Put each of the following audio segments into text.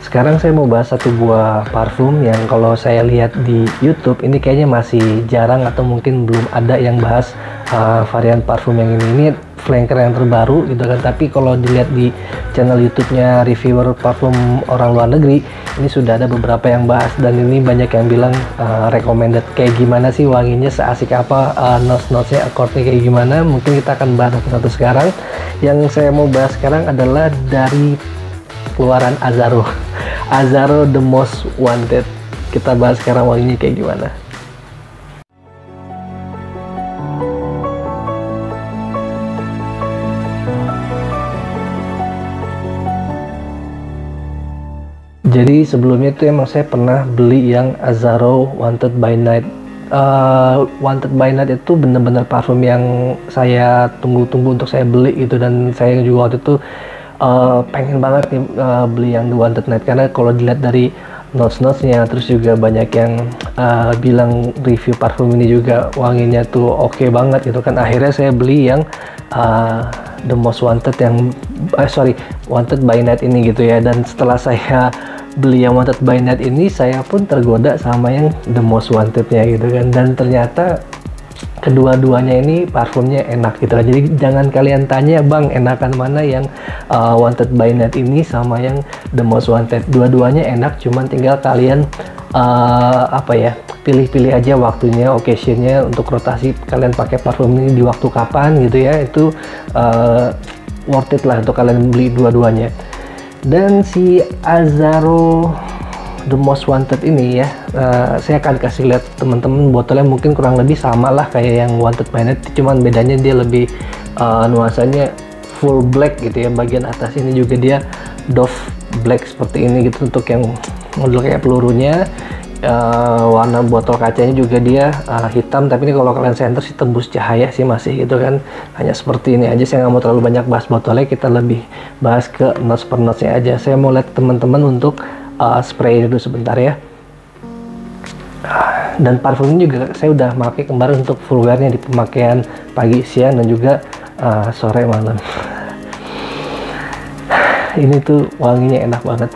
Sekarang saya mau bahas satu buah parfum yang kalau saya lihat di YouTube ini kayaknya masih jarang atau mungkin belum ada yang bahas varian parfum yang ini. Ini flanker yang terbaru gitu kan. Tapi kalau dilihat di channel YouTube-nya reviewer parfum orang luar negeri, ini sudah ada beberapa yang bahas dan ini banyak yang bilang recommended. Kayak gimana sih wanginya, seasik apa, notes-notesnya, akordnya kayak gimana. Mungkin kita akan bahas satu-satu sekarang. Yang saya mau bahas sekarang adalah dari keluaran Azzaro. Azzaro The Most Wanted. Kita bahas sekarang wanginya kayak gimana. Jadi sebelumnya itu emang saya pernah beli yang Azzaro Wanted by Night. Wanted by Night itu bener-bener parfum yang saya tunggu-tunggu untuk saya beli gitu, dan saya juga waktu itu pengen banget nih beli yang The Wanted Night, karena kalau dilihat dari notes-notesnya, terus juga banyak yang bilang review parfum ini juga wanginya tuh oke banget gitu kan. Akhirnya saya beli yang The Most Wanted yang Wanted by Night ini gitu ya. Dan setelah saya beli yang Wanted by Night ini, saya pun tergoda sama yang The Most Wanted-nya gitu kan. Dan ternyata kedua-duanya ini parfumnya enak gitu kan. Jadi jangan kalian tanya, bang enakan mana yang Wanted by Night ini sama yang The Most Wanted. Dua-duanya enak, cuman tinggal kalian pilih-pilih aja waktunya, occasionnya untuk rotasi kalian pakai parfum ini di waktu kapan gitu ya. Itu worth it lah untuk kalian beli dua-duanya. Dan si Azzaro The Most Wanted ini ya, saya akan kasih lihat teman-teman botolnya, mungkin kurang lebih sama lah kayak yang Wanted by Night, cuman bedanya dia lebih nuansanya full black gitu ya. Bagian atas ini juga dia doff black seperti ini gitu untuk yang model kayak pelurunya. Warna botol kacanya juga dia hitam, tapi ini kalau kalian center sih tembus cahaya sih masih gitu kan. Hanya seperti ini aja, saya nggak mau terlalu banyak bahas botolnya, kita lebih bahas ke notes per notesnya aja. Saya mau lihat teman-teman untuk spray dulu sebentar ya. Dan parfum ini juga saya udah pakai kemarin untuk full wear-nya di pemakaian pagi, siang, dan juga sore malam. Ini tuh wanginya enak banget.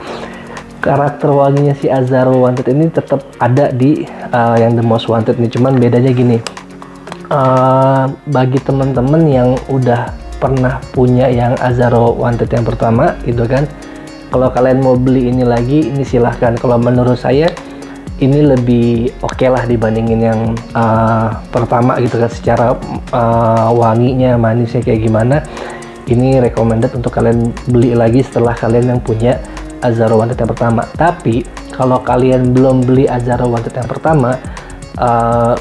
Karakter wanginya si Azzaro Wanted ini tetap ada di yang The Most Wanted nih, cuman bedanya gini. Bagi teman-teman yang udah pernah punya yang Azzaro Wanted yang pertama gitu kan, kalau kalian mau beli ini lagi, ini silahkan. Kalau menurut saya ini lebih oke lah dibandingin yang pertama gitu kan. Secara wanginya, manisnya kayak gimana, ini recommended untuk kalian beli lagi setelah kalian yang punya Azzaro Wanted yang pertama. Tapi kalau kalian belum beli Azzaro Wanted yang pertama,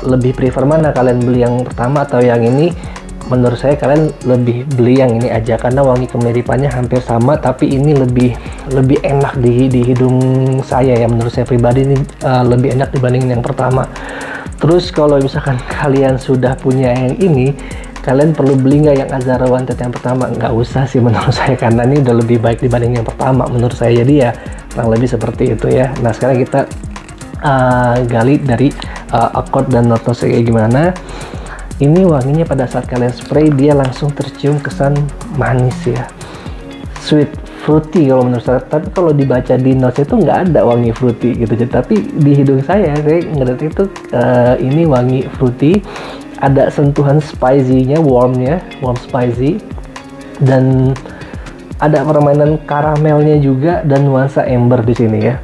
lebih prefer mana, kalian beli yang pertama atau yang ini? Menurut saya kalian lebih beli yang ini aja, karena wangi kemiripannya hampir sama, tapi ini lebih enak di hidung saya ya. Menurut saya pribadi ini lebih enak dibandingin yang pertama. Terus kalau misalkan kalian sudah punya yang ini, kalian perlu beli nggak yang Azzaro Wanted yang pertama? Nggak usah sih menurut saya, karena ini udah lebih baik dibanding yang pertama menurut saya. Jadi ya kurang lebih seperti itu ya. Nah sekarang kita gali dari akord dan notes kayak gimana. Ini wanginya pada saat kalian spray dia langsung tercium kesan manis ya, sweet, fruity kalau menurut saya. Tapi kalau dibaca di notes itu nggak ada wangi fruity gitu. Tapi di hidung saya ngeliat itu ini wangi fruity, ada sentuhan spicy-nya, warm spicy, dan ada permainan karamelnya juga dan nuansa amber di sini ya.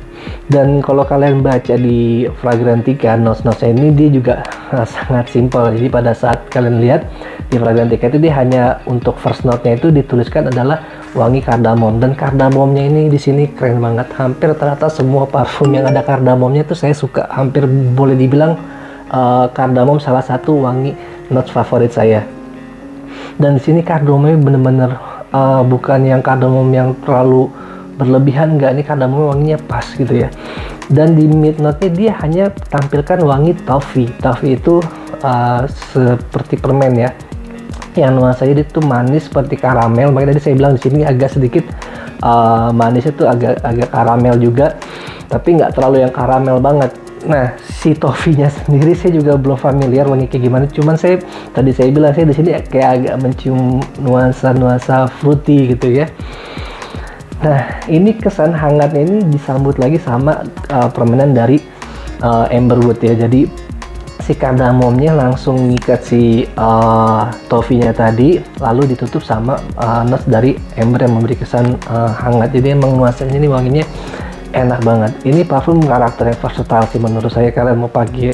Dan kalau kalian baca di Fragrantica notes-notesnya ini, dia juga sangat simpel. Jadi pada saat kalian lihat di Fragrantica itu, dia hanya untuk first note-nya itu dituliskan adalah wangi kardamom, dan kardamomnya ini di sini keren banget. Hampir rata-rata semua parfum yang ada kardamomnya itu saya suka. Hampir boleh dibilang kardamom salah satu wangi notes favorit saya. Dan di sini kardamomnya bener-bener bukan yang kardamom yang terlalu berlebihan, enggak, ini kardamomnya wanginya pas gitu ya. Dan di mid note-nya dia hanya tampilkan wangi toffee. Toffee itu seperti permen ya, yang nuansanya itu manis seperti karamel. Makanya tadi saya bilang di sini agak sedikit manisnya tuh agak karamel juga, tapi nggak terlalu yang karamel banget. Nah, si toffee-nya sendiri saya juga belum familiar wangi kayak gimana. Cuman tadi saya bilang saya di sini kayak agak mencium nuansa fruity gitu ya. Nah, ini kesan hangatnya ini disambut lagi sama permainan dari Amberwood ya. Jadi si kardamomnya langsung ngikat si toffee-nya tadi, lalu ditutup sama notes dari Amber yang memberi kesan hangat. Jadi emang nuansanya ini wanginya enak banget. Ini parfum karakternya versatile sih menurut saya. Kalian mau pagi,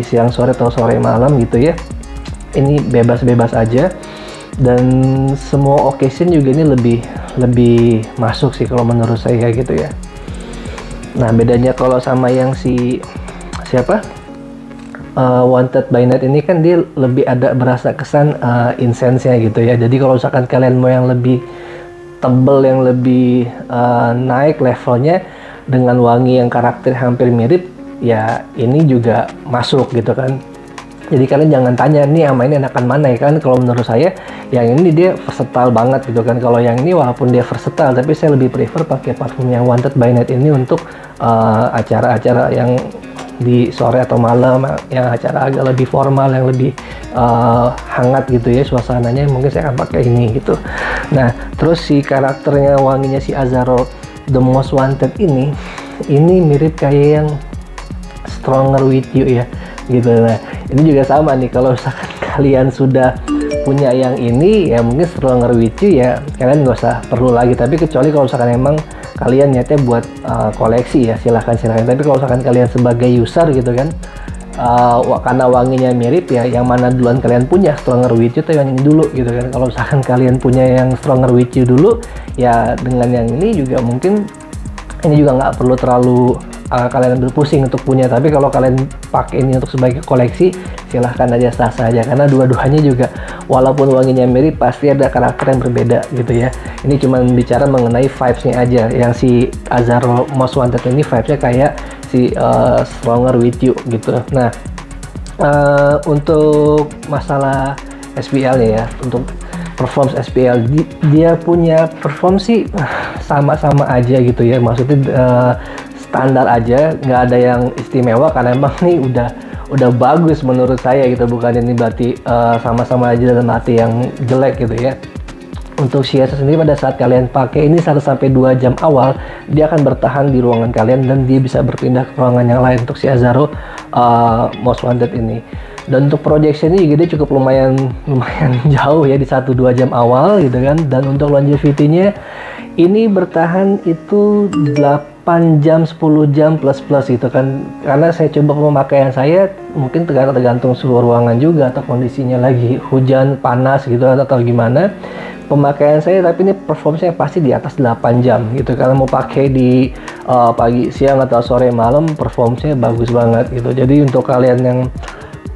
siang, sore, atau sore malam gitu ya. Ini bebas-bebas aja. Dan semua occasion juga ini lebih masuk sih kalau menurut saya gitu ya. Nah, bedanya kalau sama yang siapa Wanted by Night ini kan dia lebih ada berasa kesan incense-nya gitu ya. Jadi kalau misalkan kalian mau yang lebih tebel, yang lebih naik levelnya dengan wangi yang karakter hampir mirip, ya ini juga masuk gitu kan. Jadi kalian jangan tanya nih sama ini enakan mana ya kan. Kalau menurut saya yang ini dia versatile banget gitu kan. Kalau yang ini walaupun dia versatile, tapi saya lebih prefer pakai parfum yang Wanted by Night ini untuk acara-acara yang di sore atau malam, yang acara agak lebih formal, yang lebih hangat gitu ya suasananya, mungkin saya akan pakai ini gitu. Nah, terus si karakternya wanginya si Azzaro The Most Wanted ini mirip kayak yang Stronger With You ya gitu. Nah, ini juga sama nih, kalau misalkan kalian sudah punya yang ini ya mungkin Stronger With You ya kalian nggak usah perlu lagi. Tapi kecuali kalau misalkan emang kalian niatnya buat koleksi ya silahkan. Tapi kalau misalkan kalian sebagai user gitu kan, karena wanginya mirip ya, yang mana duluan kalian punya, Stronger With You atau yang ini dulu gitu kan. Kalau misalkan kalian punya yang Stronger With You dulu ya, dengan yang ini juga mungkin ini juga nggak perlu terlalu kalian berpusing untuk punya. Tapi kalau kalian pakai ini untuk sebagai koleksi silahkan aja, sah-sah aja, karena dua-duanya juga walaupun wanginya mirip pasti ada karakter yang berbeda gitu ya. Ini cuma bicara mengenai vibes-nya aja. Yang si Azzaro Most Wanted ini vibes-nya kayak si Stronger With You gitu. Nah, untuk masalah SPL ya, untuk perform SPL dia punya perform sih sama-sama aja gitu ya. Maksudnya standar aja, nggak ada yang istimewa, karena emang nih udah bagus menurut saya gitu. Bukan ini berarti sama-sama aja dalam arti yang jelek gitu ya. Untuk Ciesa sendiri pada saat kalian pakai ini 1-2 jam awal dia akan bertahan di ruangan kalian dan dia bisa berpindah ke ruangan yang lain untuk si Azzaro Most Wanted ini. Dan untuk projection ini juga dia cukup lumayan jauh ya di 1-2 jam awal gitu kan. Dan untuk longevity-nya ini bertahan itu 8 jam, 10 jam plus gitu kan. Karena saya coba pemakaian saya, mungkin tergantung suhu ruangan juga atau kondisinya lagi hujan, panas gitu atau gimana pemakaian saya. Tapi ini performanya pasti di atas 8 jam gitu. Karena mau pakai di pagi, siang atau sore malam performanya bagus banget gitu. Jadi untuk kalian yang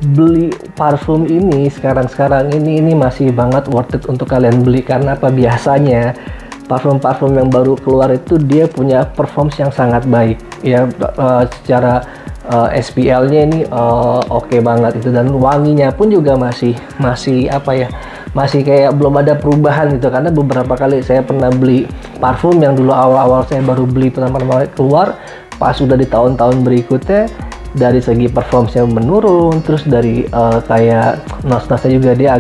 beli parfum ini sekarang ini masih banget worth it untuk kalian beli. Karena apa, biasanya parfum-parfum yang baru keluar itu dia punya performance yang sangat baik ya, secara SPL-nya ini oke banget itu, dan wanginya pun juga masih apa ya, masih kayak belum ada perubahan gitu. Karena beberapa kali saya pernah beli parfum yang dulu awal-awal saya baru beli pertama keluar, pas sudah di tahun-tahun berikutnya dari segi performance-nya menurun, terus dari kayak notes-nya juga dia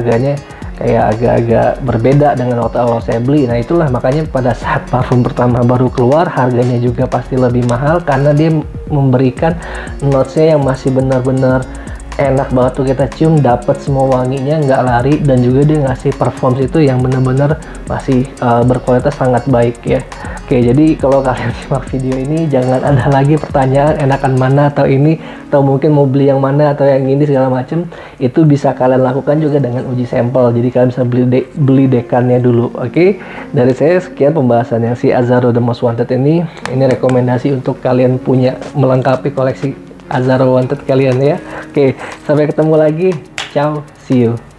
agak-agak berbeda dengan waktu awal saya beli. Nah itulah makanya pada saat parfum pertama baru keluar harganya juga pasti lebih mahal, karena dia memberikan notes-nya yang masih benar-benar enak banget tuh kita cium, dapat semua wanginya, nggak lari, dan juga dia ngasih performance itu yang benar-benar masih berkualitas sangat baik ya. Oke, jadi kalau kalian simak video ini jangan ada lagi pertanyaan enakan mana atau ini, atau mungkin mau beli yang mana atau yang ini segala macem. Itu bisa kalian lakukan juga dengan uji sampel. Jadi kalian bisa beli dekannya dulu. Oke, dari saya sekian pembahasan yang si Azzaro The Most Wanted ini rekomendasi untuk kalian punya melengkapi koleksi Azzaro Wanted kalian ya. Oke, sampai ketemu lagi. Ciao, see you.